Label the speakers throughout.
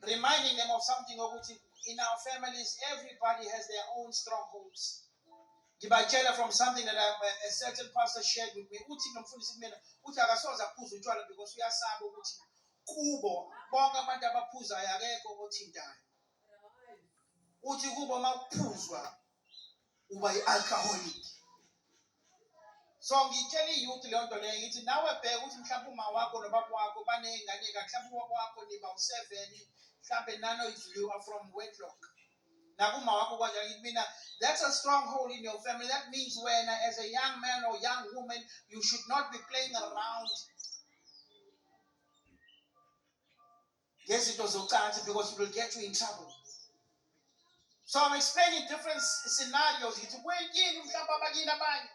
Speaker 1: reminding them of something in our families, everybody has their own strongholds. Ngibatshela from something that a certain pastor shared with me. Uthi nomfundisi kumina uthi akasoze aphuze utshwala because uyasaba ukuthi kubo bonke abantu abaphuzayo akekho othintayo. Uthi kubo makuphuzwa uba yi-alcoholic. So ngitshela iyouth leyo nto leyo ngithi nawe bheka ukuthi mhlawumbe uma wakho nobaba wakho baney'ngane mhlawumbe ubaba wakho niba u7 mhlawumbe none of you are from wedlock. Nakuma wakho kanjani ngithi mina that's a stronghold in your family. That means when as a young man or young woman you should not be playing around ngezinto zocansi because it will get you in trouble. So I'm explaining different scenarios. Ngithi kuyini mhlawumbe abakini abanye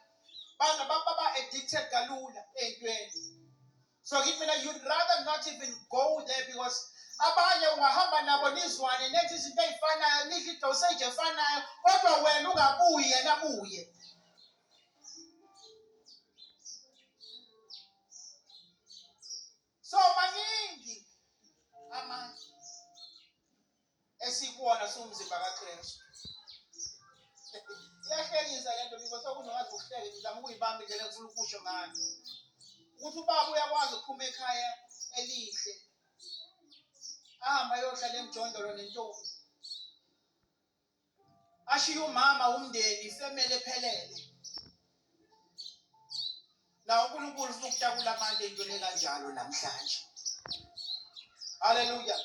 Speaker 1: baba addicted kalula ey'ntweni. So ngithi mina you'd rather not even go there because abanye ungahamba nabo nizwane nethi izinto ey'fanayo nidle idosage efanayo kodwa wena ungabuyi yena abuye. So maningi amanye esikuwona siwumzimba kaKristu. Iyahlekisa le nto because sokunongazi ukuhleke ngizama ukuyibamba indlela engifuna ukusho ngayo. Ukuthi ubaba uyakwazi ukuphuma ekhaya elihle ahamba ayohlala emjondolo nentombi. Ashiye umama umndeni ifamily ephelele. Na uNkulunkulu ufuna ukutakula abantu entweni kanjalo namhlanje. Hallelujah.